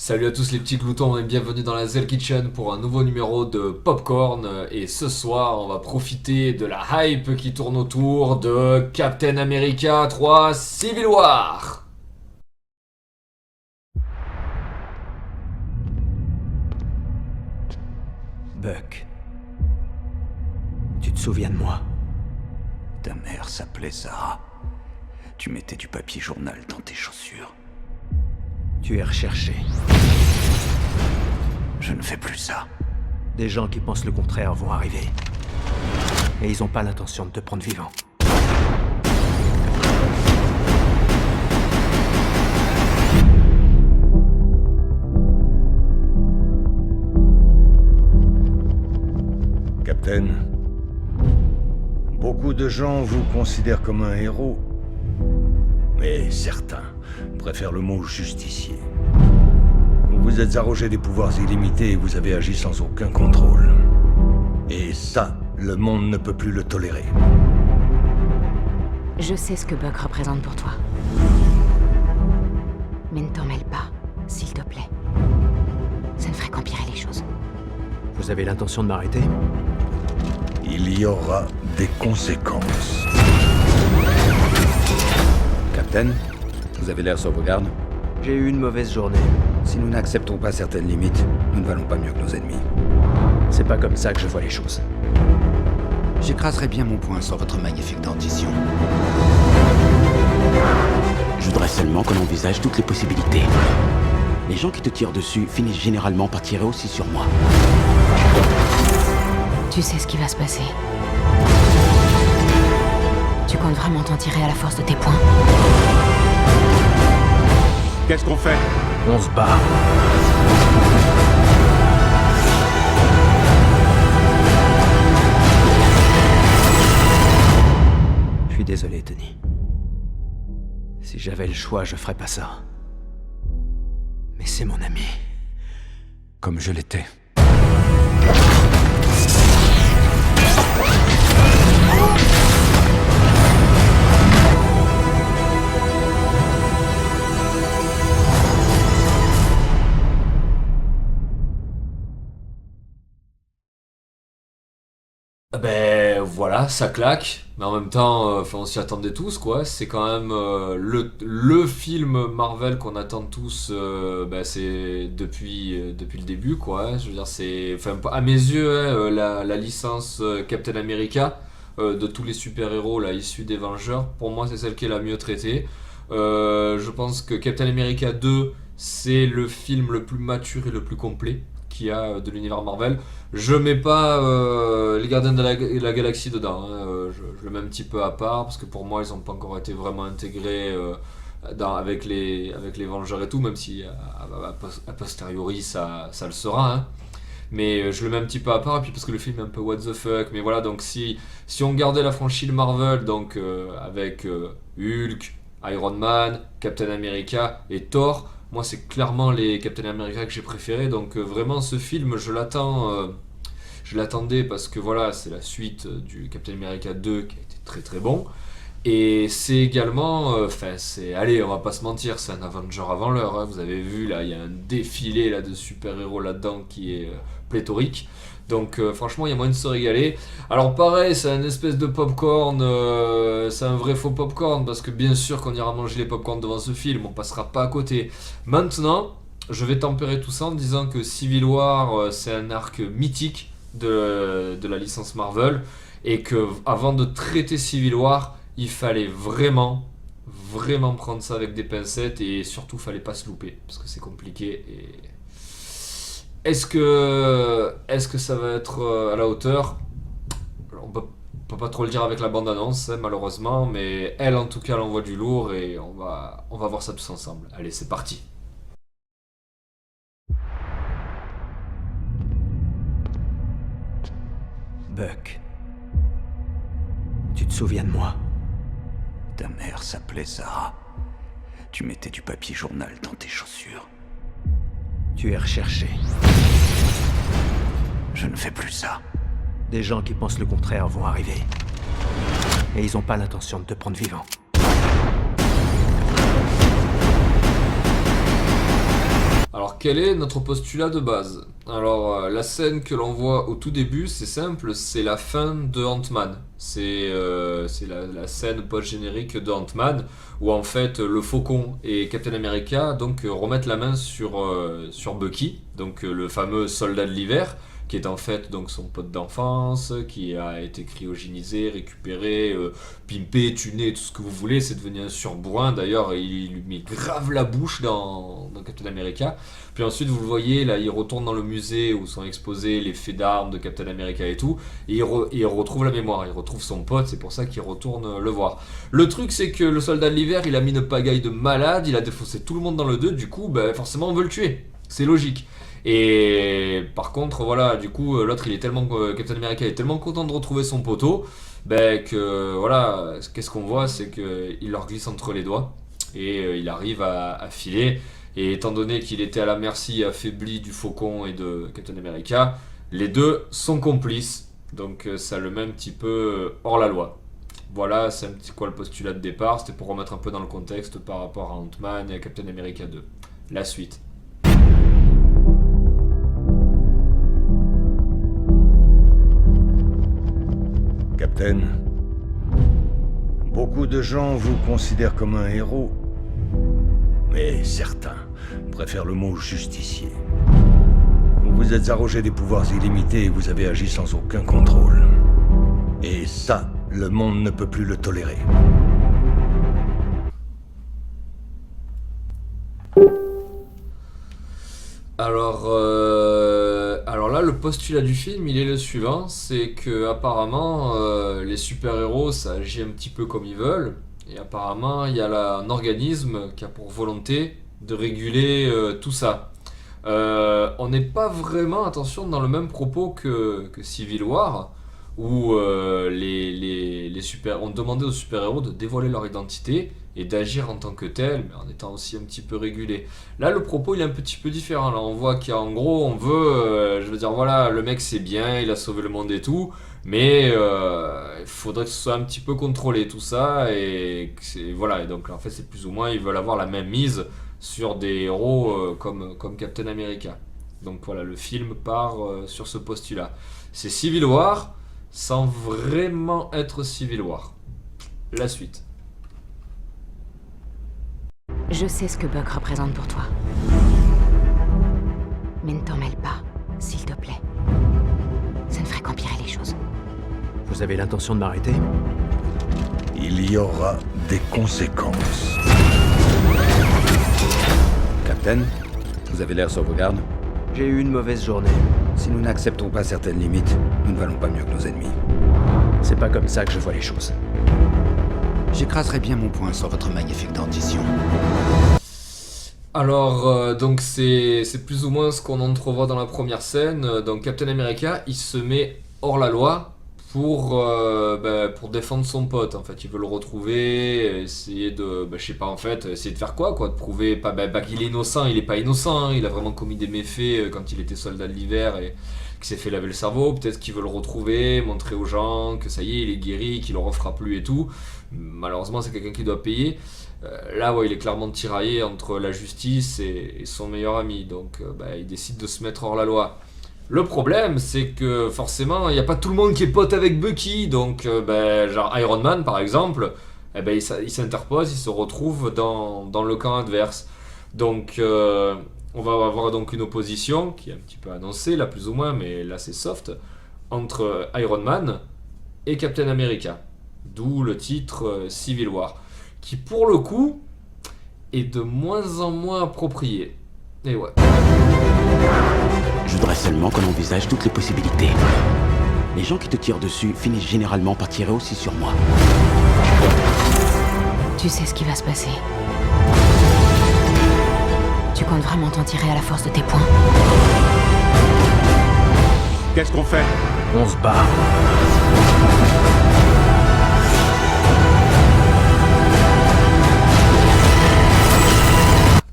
Salut à tous les petits gloutons et bienvenue dans la Zell Kitchen pour un nouveau numéro de Popcorn. Et ce soir, on va profiter de la hype qui tourne autour de Captain America 3 Civil War. Buck, tu te souviens de moi? Ta mère s'appelait Sarah. Tu mettais du papier journal dans tes chaussures. Tu es recherché. Je ne fais plus ça. Des gens qui pensent le contraire vont arriver. Et ils n'ont pas l'intention de te prendre vivant. Captain, beaucoup de gens vous considèrent comme un héros, mais certains préfèrent le mot justicier. Vous vous êtes arrogé des pouvoirs illimités et vous avez agi sans aucun contrôle. Et ça, le monde ne peut plus le tolérer. Je sais ce que Buck représente pour toi. Mais ne t'en mêle pas, s'il te plaît. Ça ne ferait qu'empirer les choses. Vous avez l'intention de m'arrêter? Il y aura des conséquences. Captain, vous avez l'air sur vos gardes. J'ai eu une mauvaise journée. Si nous n'acceptons pas certaines limites, nous ne valons pas mieux que nos ennemis. C'est pas comme ça que je vois les choses. J'écraserai bien mon poing sur votre magnifique dentition. Je voudrais seulement qu'on envisage toutes les possibilités. Les gens qui te tirent dessus finissent généralement par tirer aussi sur moi. Tu sais ce qui va se passer. Tu comptes vraiment t'en tirer à la force de tes poings? Qu'est-ce qu'on fait? On se bat. Je suis désolé, Tony. Si j'avais le choix, je ferais pas ça. Mais c'est mon ami. Comme je l'étais. Ben voilà, ça claque, mais en même temps, on s'y attendait tous quoi. C'est quand même le film Marvel qu'on attend tous. C'est depuis le début quoi. Je veux dire, c'est, enfin, à mes yeux, la licence Captain America de tous les super-héros là issus des Vengeurs, pour moi c'est celle qui est la mieux traitée. Je pense que Captain America 2 c'est le film le plus mature et le plus complet qu'il y a de l'univers Marvel. Je mets pas les Gardiens de la Galaxie dedans, hein. Je le mets un petit peu à part parce que pour moi ils n'ont pas encore été vraiment intégrés avec les Vengeurs et tout, même si a posteriori ça le sera, hein. Mais je le mets un petit peu à part, et puis parce que le film est un peu what the fuck. Mais voilà, donc si on gardait la franchise Marvel, donc avec Hulk, Iron Man, Captain America et Thor, moi c'est clairement les Captain America que j'ai préférés. Donc vraiment ce film je l'attendais parce que voilà, c'est la suite du Captain America 2 qui a été très très bon. Et c'est également, allez, on va pas se mentir, c'est un Avenger avant l'heure, hein. Vous avez vu là, il y a un défilé là de super-héros là-dedans qui est pléthorique. Donc franchement, il y a moyen de se régaler. Alors pareil, c'est un espèce de popcorn, c'est un vrai faux popcorn, parce que bien sûr qu'on ira manger les popcorns devant ce film, on passera pas à côté. Maintenant, je vais tempérer tout ça en disant que Civil War, c'est un arc mythique de la licence Marvel, et que avant de traiter Civil War, il fallait vraiment prendre ça avec des pincettes, et surtout fallait pas se louper parce que c'est compliqué. Et est-ce que ça va être à la hauteur? Alors, on peut pas trop le dire avec la bande annonce, hein, malheureusement, mais elle en tout cas elle envoie du lourd, et on va voir ça tous ensemble. Allez, c'est parti. Buck, tu te souviens de moi? Ta mère s'appelait Sarah. Tu mettais du papier journal dans tes chaussures. Tu es recherché. Je ne fais plus ça. Des gens qui pensent le contraire vont arriver. Et ils n'ont pas l'intention de te prendre vivant. quel est notre postulat de base? Alors, la scène que l'on voit au tout début, c'est simple, c'est la fin de Ant-Man. C'est la scène post-générique de Ant-Man, où en fait le Faucon et Captain America donc, remettent la main sur Bucky, donc le fameux soldat de l'hiver, qui est en fait donc son pote d'enfance, qui a été cryogénisé, récupéré, pimpé, tuné, tout ce que vous voulez. C'est devenu un surbourrin. D'ailleurs, il lui met grave la bouche dans Captain America. Puis ensuite, vous le voyez, là, il retourne dans le musée où sont exposés les faits d'armes de Captain America et tout. Et il retrouve la mémoire, il retrouve son pote, c'est pour ça qu'il retourne le voir. Le truc, c'est que le soldat de l'hiver, il a mis une pagaille de malade, il a défaussé tout le monde dans le 2, du coup, bah, forcément, on veut le tuer. C'est logique. Et par contre, voilà, du coup, l'autre, Captain America est tellement content de retrouver son poteau, ben que voilà, qu'est-ce qu'on voit, c'est qu'il leur glisse entre les doigts et il arrive à filer. Et étant donné qu'il était à la merci affaibli du Faucon et de Captain America, les deux sont complices, donc ça le met un petit peu hors la loi. Voilà, c'est un petit quoi le postulat de départ, c'était pour remettre un peu dans le contexte par rapport à Ant-Man et à Captain America 2. La suite. Captain, beaucoup de gens vous considèrent comme un héros, mais certains préfèrent le mot justicier. Vous vous êtes arrogé des pouvoirs illimités et vous avez agi sans aucun contrôle. Et ça, le monde ne peut plus le tolérer. Alors là, le postulat du film, il est le suivant, c'est que apparemment les super-héros, ça agit un petit peu comme ils veulent, et apparemment il y a un organisme qui a pour volonté de réguler tout ça. On n'est pas vraiment, attention, dans le même propos que Civil War, où on demandait aux super-héros de dévoiler leur identité et d'agir en tant que tel, mais en étant aussi un petit peu régulé. Là, le propos, il est un petit peu différent. Là, on voit qu'en gros, on veut... je veux dire, voilà, le mec, c'est bien, il a sauvé le monde et tout, mais il faudrait que ce soit un petit peu contrôlé, tout ça, et voilà. Et donc, en fait, c'est plus ou moins, ils veulent avoir la même mise sur des héros comme Captain America. Donc voilà, le film part sur ce postulat. C'est Civil War, sans vraiment être Civil War. La suite. Je sais ce que Buck représente pour toi. Mais ne t'en mêle pas, s'il te plaît. Ça ne ferait qu'empirer les choses. Vous avez l'intention de m'arrêter? Il y aura des conséquences. Captain, vous avez l'air sur vos gardes. J'ai eu une mauvaise journée. Si nous n'acceptons pas certaines limites, nous ne valons pas mieux que nos ennemis. C'est pas comme ça que je vois les choses. J'écraserai bien mon poing sur votre magnifique dentition. Alors, donc c'est plus ou moins ce qu'on entrevoit dans la première scène. Donc Captain America, il se met hors la loi pour défendre son pote. En fait, il veut le retrouver, essayer de, je sais pas en fait, essayer de faire quoi, de prouver qu'il est innocent. Il est pas innocent, hein, il a vraiment commis des méfaits quand il était soldat de l'hiver et qu'il s'est fait laver le cerveau. Peut-être qu'il veut le retrouver, montrer aux gens que ça y est, il est guéri, qu'il le refera plus et tout. Malheureusement, c'est quelqu'un qui doit payer. Là, ouais, il est clairement tiraillé entre la justice et son meilleur ami. Donc, il décide de se mettre hors la loi. Le problème, c'est que forcément, il n'y a pas tout le monde qui est pote avec Bucky. Donc, genre Iron Man, par exemple, il s'interpose, il se retrouve dans le camp adverse. Donc, on va avoir donc une opposition qui est un petit peu annoncée, là plus ou moins, mais là c'est soft, entre Iron Man et Captain America. D'où le titre Civil War, qui pour le coup est de moins en moins approprié. Et ouais. Je voudrais seulement qu'on envisage toutes les possibilités. Les gens qui te tirent dessus finissent généralement par tirer aussi sur moi. Tu sais ce qui va se passer. Tu comptes vraiment t'en tirer à la force de tes poings? Qu'est-ce qu'on fait? On se bat.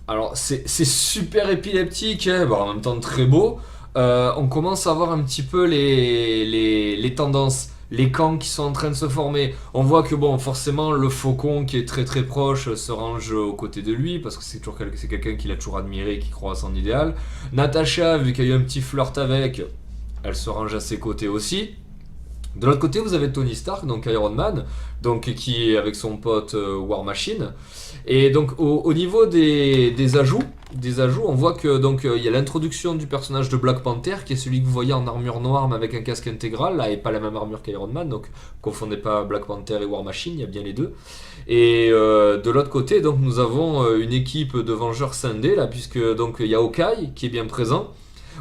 Alors c'est super épileptique, hein, en même temps très beau. On commence à voir un petit peu les tendances. les camps qui sont en train de se former. On voit que bon, forcément, le Faucon qui est très très proche se range aux côtés de lui parce que c'est quelqu'un qu'il a toujours admiré, qui croit à son idéal. Natasha, vu qu'il y a eu un petit flirt avec, elle se range à ses côtés aussi. De l'autre côté, vous avez Tony Stark, donc Iron Man, donc qui est avec son pote War Machine. Et donc au niveau des ajouts, on voit que donc il y a l'introduction du personnage de Black Panther, qui est celui que vous voyez en armure noire mais avec un casque intégral, là, et pas la même armure qu'Iron Man, donc confondez pas Black Panther et War Machine, il y a bien les deux. Et de l'autre côté, donc nous avons une équipe de Vengeurs scindés là, puisque donc il y a Hawkeye qui est bien présent.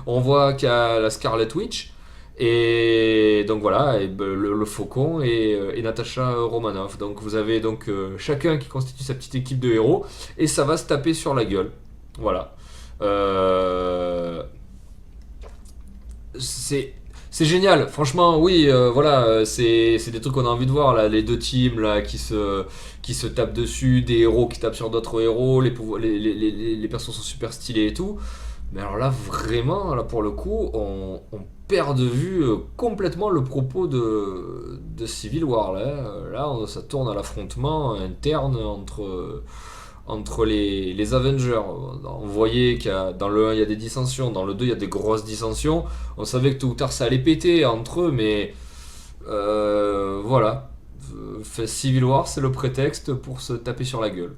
On voit qu'il y a la Scarlet Witch. Et donc voilà, et le Faucon et Natasha Romanoff. Donc vous avez donc chacun qui constitue sa petite équipe de héros et ça va se taper sur la gueule. Voilà. C'est génial, franchement, oui, voilà, c'est des trucs qu'on a envie de voir, là, les deux teams là, qui se tapent dessus, des héros qui tapent sur d'autres héros, les persos sont super stylés et tout. Mais alors là, vraiment, là, pour le coup, on perd de vue complètement le propos de Civil War. Là, ça tourne à l'affrontement interne entre les Avengers. On voyait dans le 1 il y a des dissensions, dans le 2 il y a des grosses dissensions. On savait que tôt ou tard ça allait péter entre eux, mais voilà. Civil War, c'est le prétexte pour se taper sur la gueule.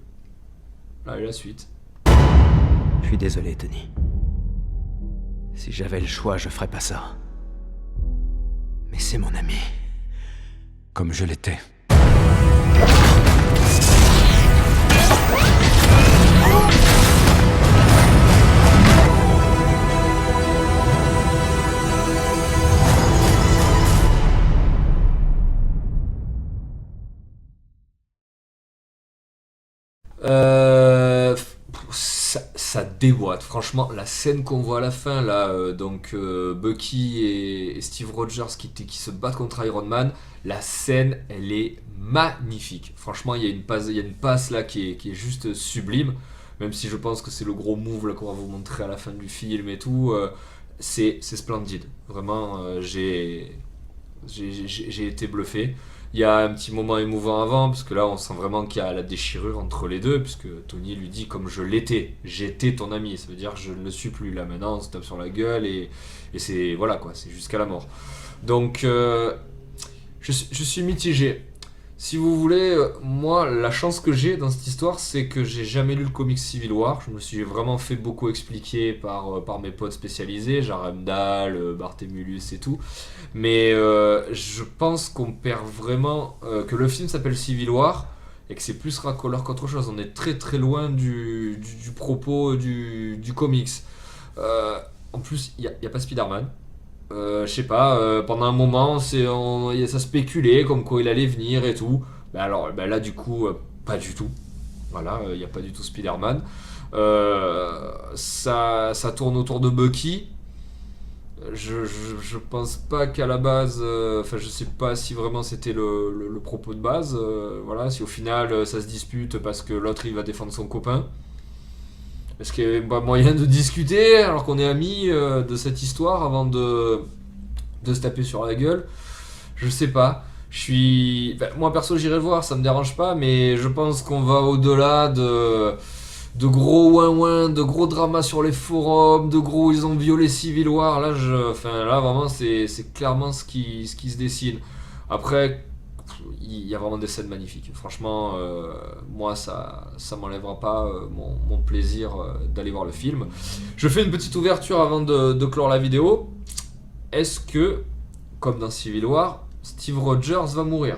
Là, et la suite. Je suis désolé, Tony. Si j'avais le choix, je ferais pas ça. Mais c'est mon ami. Comme je l'étais. Ça déboîte, franchement, la scène qu'on voit à la fin là, donc Bucky et Steve Rogers qui se battent contre Iron Man, la scène elle est magnifique. Franchement, il y a une passe là qui est juste sublime, même si je pense que c'est le gros move là qu'on va vous montrer à la fin du film et tout. C'est splendide, vraiment. J'ai été bluffé. Il y a un petit moment émouvant avant, parce que là on sent vraiment qu'il y a la déchirure entre les deux, puisque Tony lui dit comme je l'étais, j'étais ton ami, ça veut dire que je ne le suis plus, là maintenant on se tape sur la gueule et c'est voilà quoi, c'est jusqu'à la mort. Donc je suis mitigé. Si vous voulez, moi la chance que j'ai dans cette histoire, c'est que j'ai jamais lu le comic Civil War, je me suis vraiment fait beaucoup expliquer par mes potes spécialisés, genre Heimdall, Barthélemy et tout. Mais je pense qu'on perd vraiment, que le film s'appelle Civil War et que c'est plus racoleur qu'autre chose. On est très très loin du propos du comics. En plus, il n'y a pas Spider-Man. Je sais pas, pendant un moment ça spéculait comme quoi il allait venir et tout. Alors là du coup, pas du tout. Voilà, il n'y a pas du tout Spider-Man. Ça tourne autour de Bucky. Je pense pas qu'à la base, enfin je sais pas si vraiment c'était le propos de base, voilà, si au final ça se dispute parce que l'autre il va défendre son copain. Est-ce qu'il y a pas moyen de discuter alors qu'on est amis de cette histoire avant de se taper sur la gueule? Je sais pas. Moi perso j'irai le voir, ça me dérange pas, mais je pense qu'on va au-delà de gros ouin-ouin, de gros dramas sur les forums, de gros ils ont violé Civil War. Là vraiment c'est clairement ce qui se dessine. Après, il y a vraiment des scènes magnifiques. Franchement, moi ça m'enlèvera pas mon plaisir d'aller voir le film. Je fais une petite ouverture avant de clore la vidéo. Est-ce que, comme dans Civil War, Steve Rogers va mourir?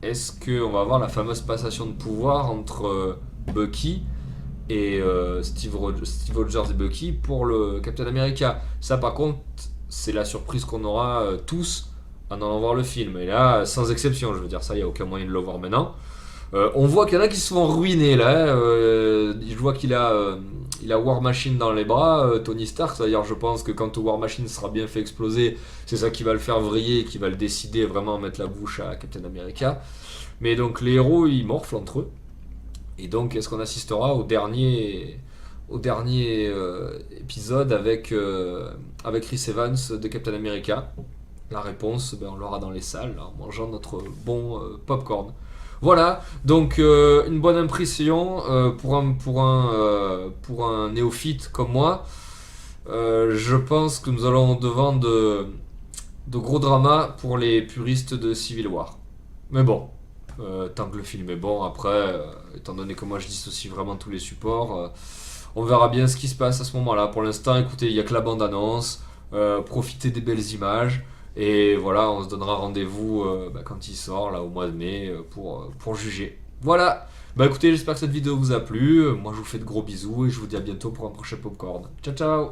Est-ce qu'on va avoir la fameuse passation de pouvoir entre Bucky et Steve Rogers et Bucky pour le Captain America? Ça par contre, c'est la surprise qu'on aura tous en allant voir le film. Et là, sans exception, je veux dire, ça, il n'y a aucun moyen de le voir maintenant. On voit qu'il y en a qui se font ruiner là. Je vois qu'il a War Machine dans les bras, Tony Stark. C'est-à-dire, je pense que quand War Machine sera bien fait exploser, c'est ça qui va le faire vriller, qui va le décider vraiment à mettre la bouche à Captain America. Mais donc, les héros, ils morflent entre eux. Et donc, est-ce qu'on assistera au dernier épisode avec Chris Evans de Captain America? La réponse, ben, on l'aura dans les salles, là, en mangeant notre bon popcorn. Voilà, donc une bonne impression pour un néophyte comme moi. Je pense que nous allons devant de gros dramas pour les puristes de Civil War. Mais bon, tant que le film est bon, après, étant donné que moi je dissocie vraiment tous les supports, on verra bien ce qui se passe à ce moment-là. Pour l'instant, écoutez, il n'y a que la bande-annonce, profitez des belles images, et voilà, on se donnera rendez-vous quand il sort, là au mois de mai, pour juger. Voilà, bah écoutez, j'espère que cette vidéo vous a plu, moi je vous fais de gros bisous, et je vous dis à bientôt pour un prochain popcorn. Ciao ciao.